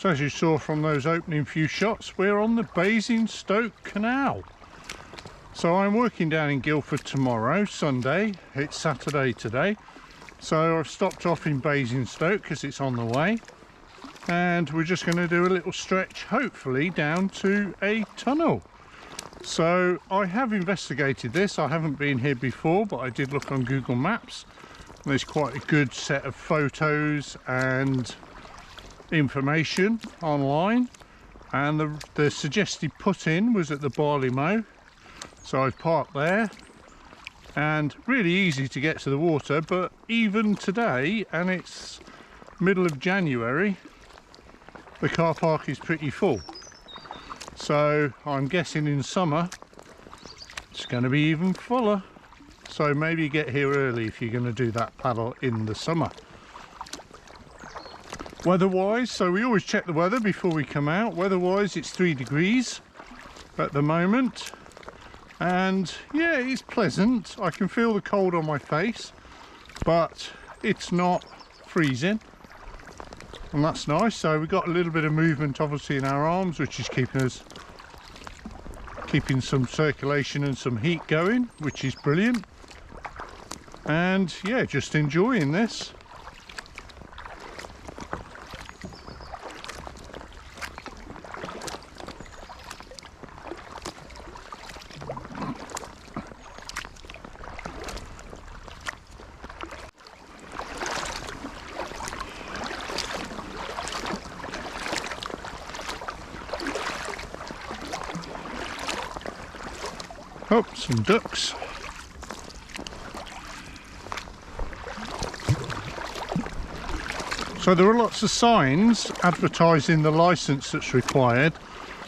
So as you saw from those opening few shots, we're on the Basingstoke Canal. So I'm working down in Guildford tomorrow, Sunday. It's Saturday today. So I've stopped off in Basingstoke because it's on the way. And we're just going to do a little stretch, hopefully, down to a tunnel. So I have investigated this. I haven't been here before, but I did look on Google Maps. There's quite a good set of photos and information online. And the suggested put-in was at the Barley Mow. So I've parked there. And really easy to get to the water, but even today, and it's middle of January, the car park is pretty full. So I'm guessing in summer it's going to be even fuller. So maybe get here early if you're going to do that paddle in the summer. Weather-wise, so we always check the weather before we come out. Weather-wise, it's 3 degrees at the moment. And yeah, it's pleasant. I can feel the cold on my face, but it's not freezing, and that's nice. So we've got a little bit of movement obviously in our arms, which is keeping some circulation and some heat going, which is brilliant. And yeah, just enjoying this. Oh, some ducks. So there are lots of signs advertising the licence that's required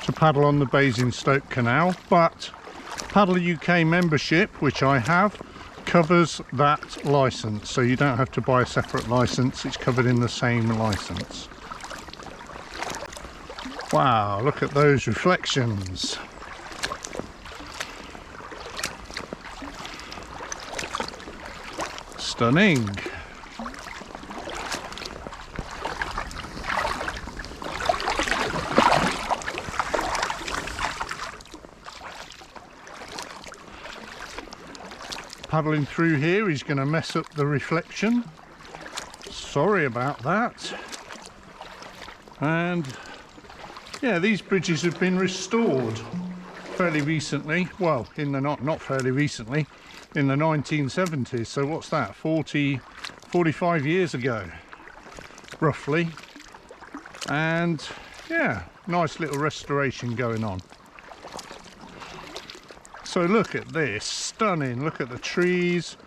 to paddle on the Basingstoke Canal, but Paddle UK membership, which I have, covers that licence, so you don't have to buy a separate licence, it's covered in the same licence. Wow, look at those reflections. Stunning. Paddling through here is going to mess up the reflection. Sorry about that. And yeah, these bridges have been restored fairly recently. Well, in the not fairly recently. In the 1970s, so what's that, 45 years ago roughly. And yeah, nice little restoration going on. So look at this, stunning. Look at the trees,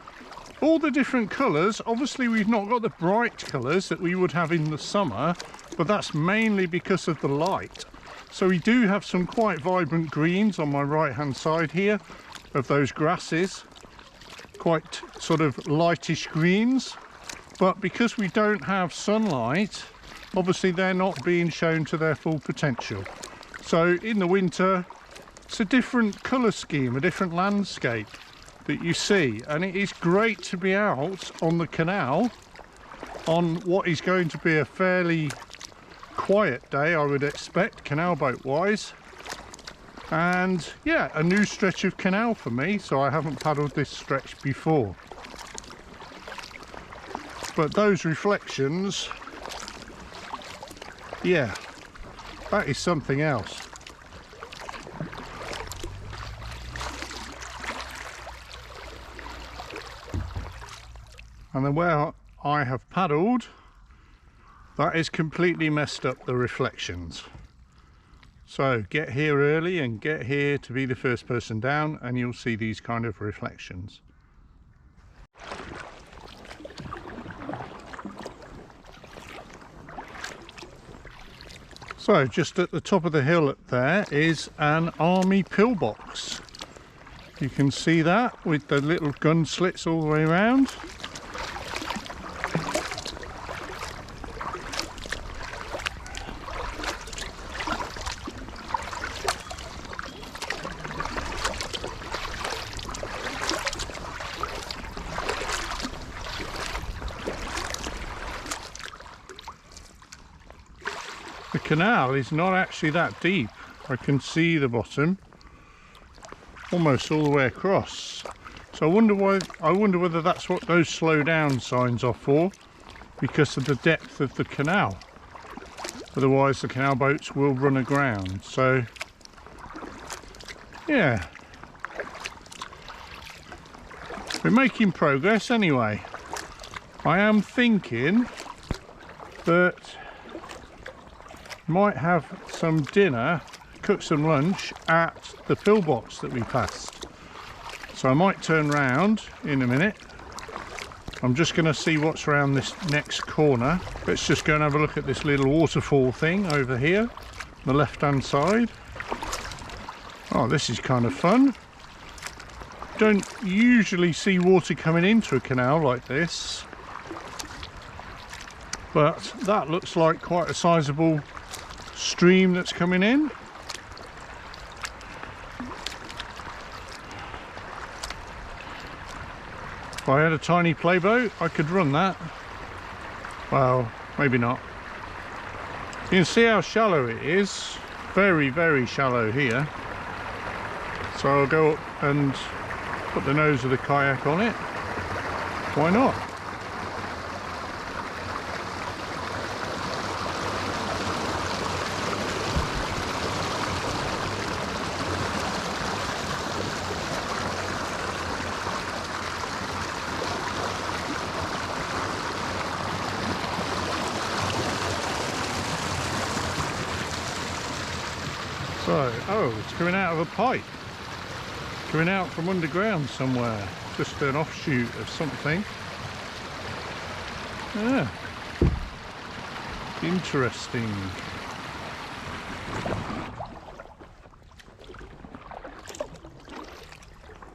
all the different colours. Obviously we've not got the bright colours that we would have in the summer, but that's mainly because of the light. So we do have some quite vibrant greens on my right hand side here of those grasses, quite sort of lightish greens, but because we don't have sunlight, obviously they're not being shown to their full potential. So in the winter it's a different colour scheme, a different landscape that you see, and it is great to be out on the canal on what is going to be a fairly quiet day, I would expect, canal boat wise. And yeah, a new stretch of canal for me, so I haven't paddled this stretch before. But those reflections, yeah, that is something else. And then where I have paddled, that is completely messed up the reflections. So get here early and get here to be the first person down, and you'll see these kind of reflections. So just at the top of the hill up there is an army pillbox. You can see that with the little gun slits all the way around. canal is not actually that deep. I can see the bottom almost all the way across. So I wonder whether that's what those slow down signs are for, because of the depth of the canal. Otherwise the canal boats will run aground. So yeah, we're making progress anyway. I am thinking that might have some dinner, cook some lunch at the pillbox that we passed. So I might turn round in a minute. I'm just going to see what's around this next corner. Let's just go and have a look at this little waterfall thing over here, on the left hand side. Oh, this is kind of fun. Don't usually see water coming into a canal like this, but that looks like quite a sizable stream that's coming in. If I had a tiny playboat, I could run that. Well, maybe not. You can see how shallow it is. Very, very shallow here. So I'll go up and put the nose of the kayak on it. Why not? So, oh, it's coming out of a pipe. Coming out from underground somewhere. Just an offshoot of something. Yeah. Interesting.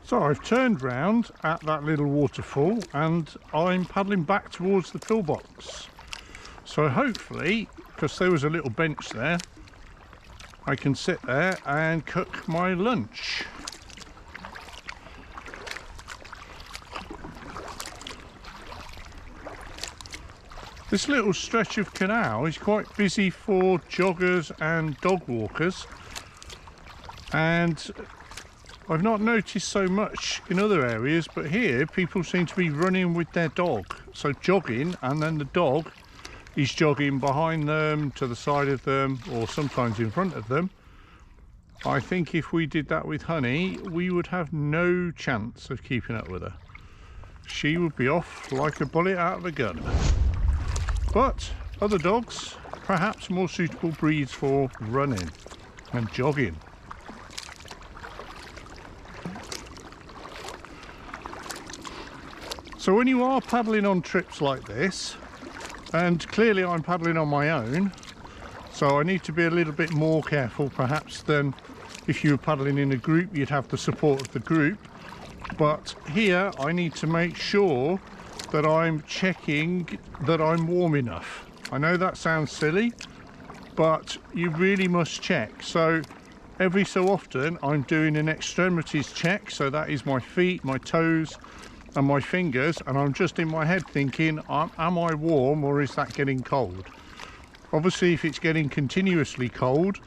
So I've turned round at that little waterfall and I'm paddling back towards the pillbox. So hopefully, because there was a little bench there, I can sit there and cook my lunch. This little stretch of canal is quite busy for joggers and dog walkers, and I've not noticed so much in other areas, but here people seem to be running with their dog. So jogging, and then the dog is jogging behind them, to the side of them, or sometimes in front of them. I think if we did that with Honey, we would have no chance of keeping up with her. She would be off like a bullet out of a gun. But other dogs, perhaps more suitable breeds for running and jogging. So when you are paddling on trips like this, and clearly I'm paddling on my own, so I need to be a little bit more careful perhaps than if you were paddling in a group. You'd have the support of the group, but here I need to make sure that I'm checking that I'm warm enough. I know that sounds silly, but you really must check. So every so often I'm doing an extremities check, so that is my feet, my toes and my fingers, and I'm just in my head thinking, am I warm or is that getting cold? Obviously if it's getting continuously cold,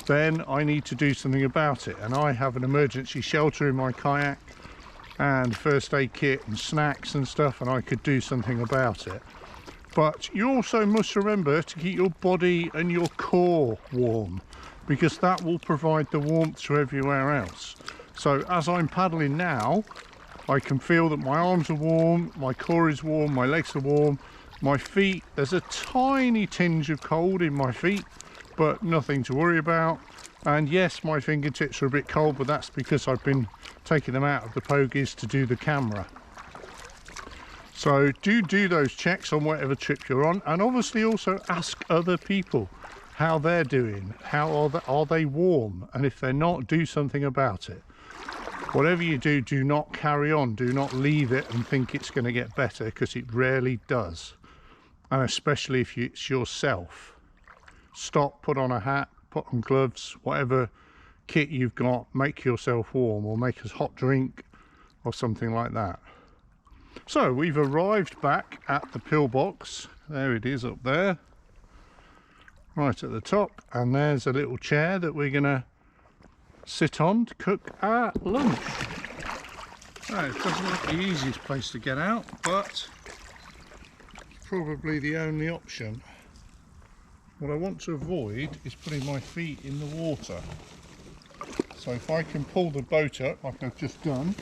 then I need to do something about it, and I have an emergency shelter in my kayak and first aid kit and snacks and stuff, and I could do something about it. But you also must remember to keep your body and your core warm, because that will provide the warmth to everywhere else. So as I'm paddling now, I can feel that my arms are warm, my core is warm, my legs are warm, my feet, there's a tiny tinge of cold in my feet, but nothing to worry about. And yes, my fingertips are a bit cold, but that's because I've been taking them out of the pogies to do the camera. So do those checks on whatever trip you're on, and obviously also ask other people how they're doing. How are they warm? And if they're not, do something about it. Whatever you do, do not carry on. Do not leave it and think it's going to get better, because it rarely does. And especially if it's yourself. Stop, put on a hat, put on gloves, whatever kit you've got, make yourself warm, or make a hot drink or something like that. So we've arrived back at the pillbox. There it is up there. right at the top, and there's a little chair that we're gonna sit on to cook our lunch. So it doesn't look the easiest place to get out, but probably the only option. What I want to avoid is putting my feet in the water. So if I can pull the boat up like I've just done,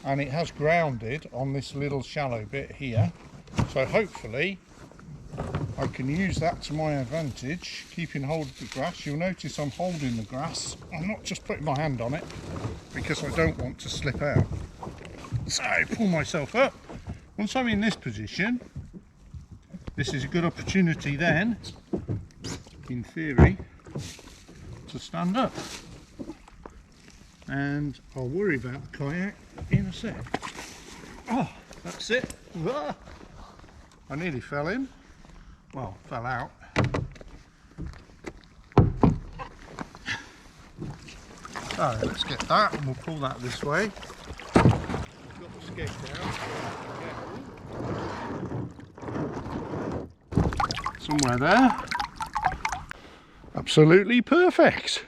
and it has grounded on this little shallow bit here, so hopefully I can use that to my advantage, keeping hold of the grass. You'll notice I'm holding the grass. I'm not just putting my hand on it because I don't want to slip out. So pull myself up. Once I'm in this position, this is a good opportunity then, in theory, to stand up. And I'll worry about the kayak in a sec. Oh, that's it. Ah, I nearly fell in. Well, fell out. So let's get that, and we'll pull that this way. Got the skate down. Somewhere there. Absolutely perfect.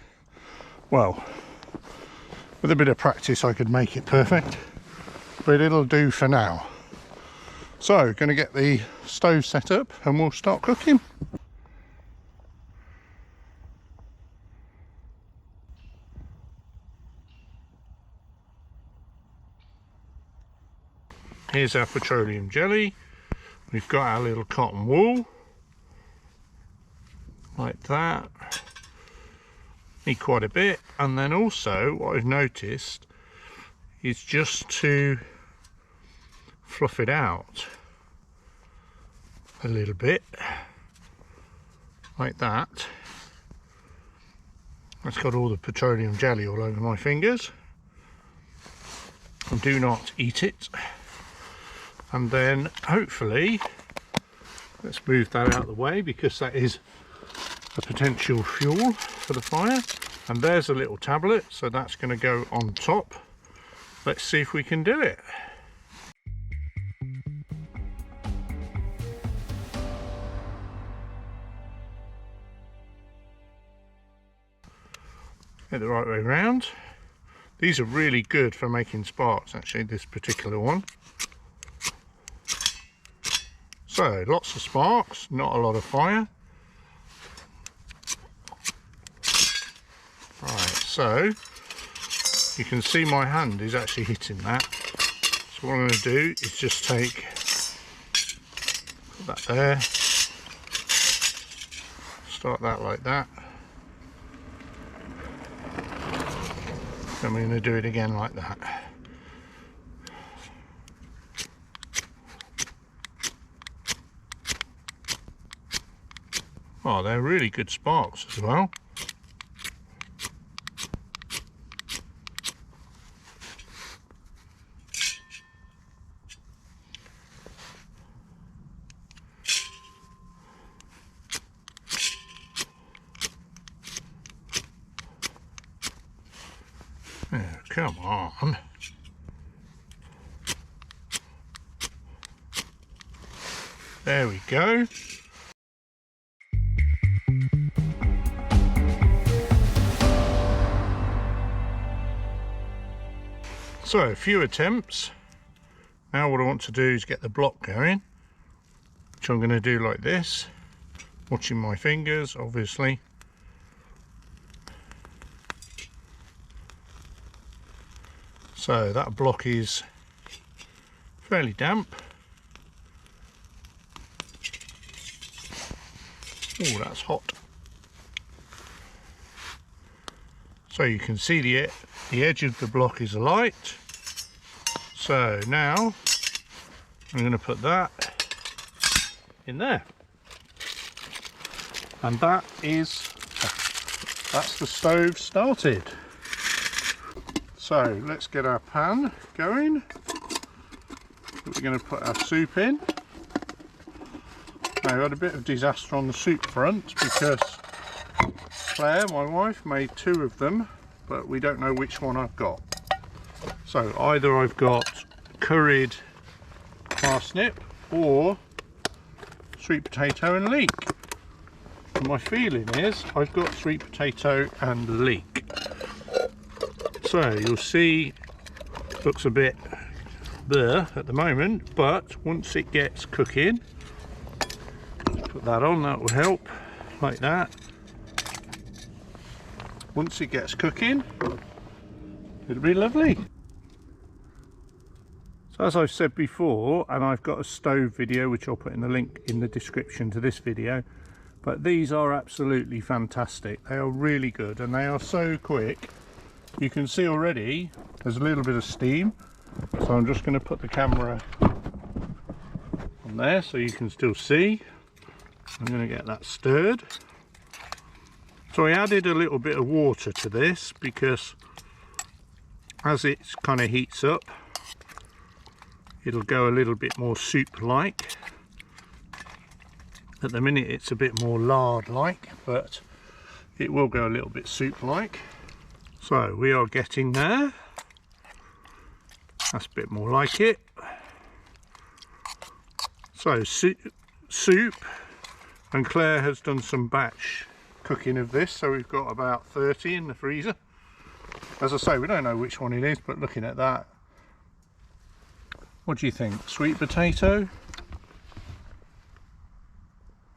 Well, with a bit of practice I could make it perfect, but it'll do for now. So, going to get the stove set up and we'll start cooking. Here's our petroleum jelly. We've got our little cotton wool, like that. Need quite a bit. And then also what I've noticed is just to fluff it out a little bit, like that. That's got all the petroleum jelly all over my fingers. And do not eat it. And then hopefully, let's move that out of the way because that is a potential fuel for the fire. And there's a little tablet, so that's going to go on top. Let's see if we can do it. Get the right way around. These are really good for making sparks, actually, this particular one. So, lots of sparks, not a lot of fire. Right, so you can see my hand is actually hitting that. So what I'm going to do is just take that there, start that like that. Then we're going to do it again like that. Oh, they're really good sparks as well. Oh, come on. There we go. So, a few attempts. Now what I want to do is get the block going, which I'm going to do like this, watching my fingers, obviously. So that block is fairly damp. Oh, that's hot. So you can see the edge of the block is alight. So now I'm going to put that in there, and that's the stove started. So let's get our pan going. We're going to put our soup in. Now, I had a bit of disaster on the soup front because Claire, my wife, made two of them, but we don't know which one I've got. So either I've got curried parsnip or sweet potato and leek. And my feeling is I've got sweet potato and leek. So you'll see, looks a bit there at the moment, but once it gets cooking, put that on, that will help, like that. Once it gets cooking, it'll be lovely. So as I've said before, and I've got a stove video which I'll put in the link in the description to this video, but these are absolutely fantastic. They are really good and they are so quick. You can see already there's a little bit of steam, so I'm just going to put the camera on there so you can still see. I'm going to get that stirred. So I added a little bit of water to this because as it kind of heats up, it'll go a little bit more soup-like. At the minute it's a bit more lard-like, but it will go a little bit soup-like. So we are getting there. That's a bit more like it. So soup, and Claire has done some batch cooking of this, so we've got about 30 in the freezer. As I say, we don't know which one it is, but looking at that, what do you think? Sweet potato?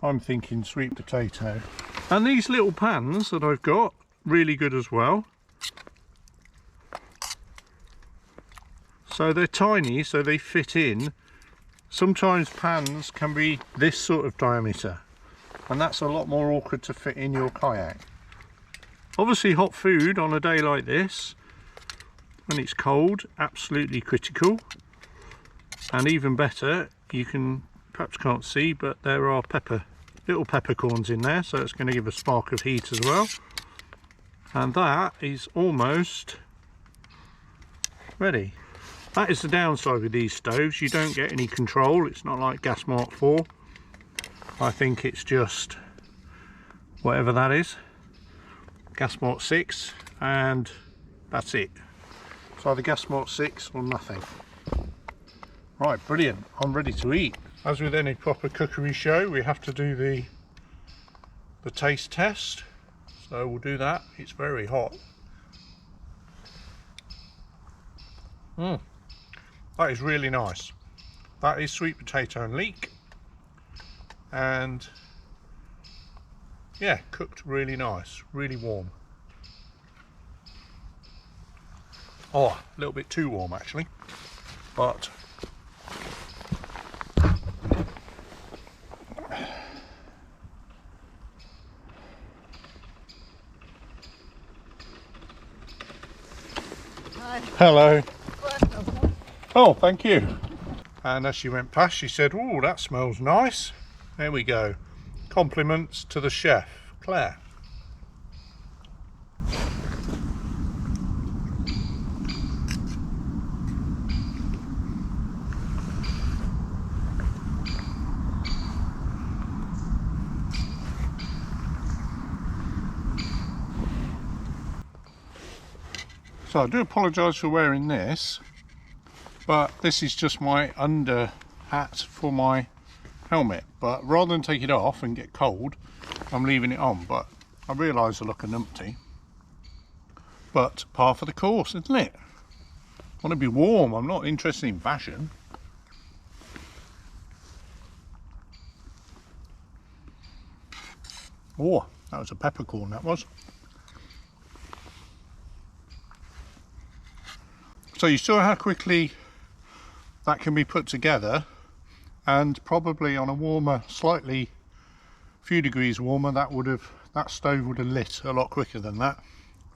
I'm thinking sweet potato. And these little pans that I've got, really good as well. So they're tiny, so they fit in. Sometimes pans can be this sort of diameter, and that's a lot more awkward to fit in your kayak. Obviously hot food on a day like this, when it's cold, absolutely critical. And even better, you can, perhaps can't see, but there are little peppercorns in there, so it's going to give a spark of heat as well. And that is almost ready. That is the downside with these stoves, you don't get any control. It's not like Gas Mark 4. I think it's just whatever that is, Gas Mark 6, and that's it. It's either Gas Mark 6 or nothing. Right, brilliant, I'm ready to eat. As with any proper cookery show, we have to do the taste test, so we'll do that. It's very hot. That is really nice. That is sweet potato and leek, and yeah, cooked really nice, really warm. Oh, a little bit too warm actually, but Hi. Hello. Oh, thank you. And as she went past, she said, "Oh, that smells nice." There we go. Compliments to the chef, Claire. So I do apologise for wearing this, but this is just my under hat for my helmet. But rather than take it off and get cold, I'm leaving it on. But I realise I look a numpty, but par for the course, isn't it? I want to be warm, I'm not interested in fashion. Oh, that was a peppercorn, that was. So you saw how quickly that can be put together, and probably on a warmer, slightly few degrees warmer, that stove would have lit a lot quicker than that.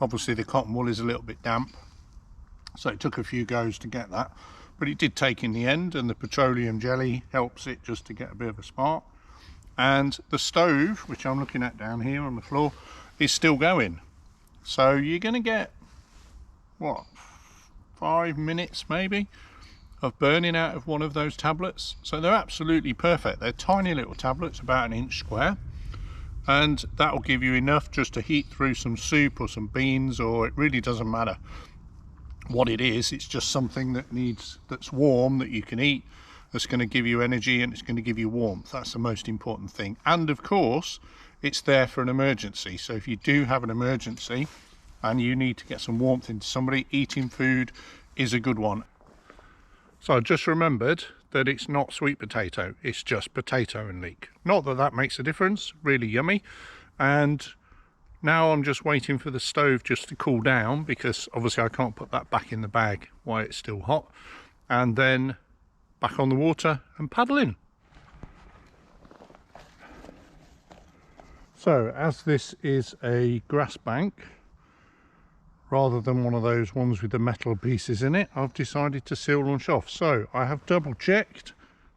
Obviously the cotton wool is a little bit damp, so it took a few goes to get that, but it did take in the end, and the petroleum jelly helps it just to get a bit of a spark. And the stove, which I'm looking at down here on the floor, is still going. So you're going to get, what, 5 minutes maybe of burning out of one of those tablets. So they're absolutely perfect. They're tiny little tablets, about 1 inch square, and that will give you enough just to heat through some soup or some beans, or it really doesn't matter what it is. It's just something that's warm, that you can eat, that's going to give you energy, and it's going to give you warmth. That's the most important thing. And of course, it's there for an emergency. So if you do have an emergency and you need to get some warmth into somebody, eating food is a good one. So I just remembered that it's not sweet potato, it's just potato and leek. Not that that makes a difference, really yummy. And now I'm just waiting for the stove just to cool down, because obviously I can't put that back in the bag while it's still hot. And then back on the water and paddle in. So as this is a grass bank, rather than one of those ones with the metal pieces in it, I've decided to seal launch off. So I have double checked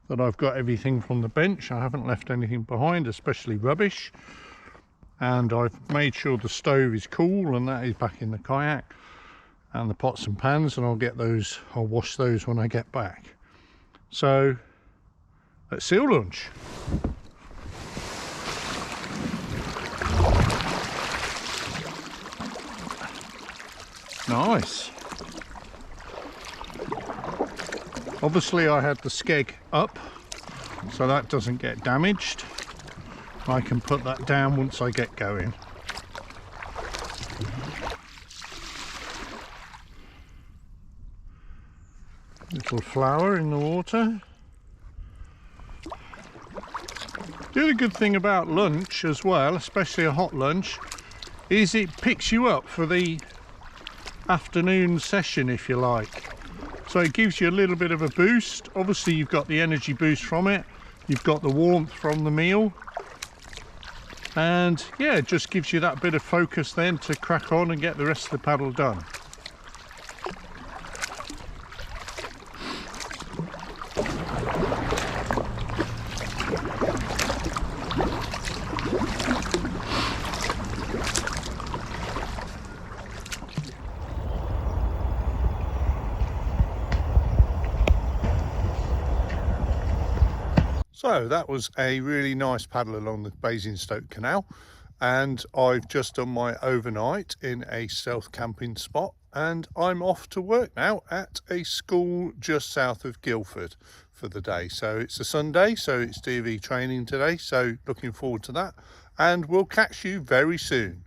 that I've got everything from the bench. I haven't left anything behind, especially rubbish. And I've made sure the stove is cool, and that is back in the kayak, and the pots and pans, and I'll wash those when I get back. So let's seal launch. Nice. Obviously I had the skeg up so that doesn't get damaged. I can put that down once I get going. Little flower in the water. The other good thing about lunch as well, especially a hot lunch, is it picks you up for the afternoon session, if you like. So it gives you a little bit of a boost. Obviously you've got the energy boost from it, you've got the warmth from the meal, and yeah, it just gives you that bit of focus then to crack on and get the rest of the paddle done. So that was a really nice paddle along the Basingstoke Canal, and I've just done my overnight in a stealth camping spot, and I'm off to work now at a school just south of Guildford for the day. So it's a Sunday, so it's DV training today, so looking forward to that, and we'll catch you very soon.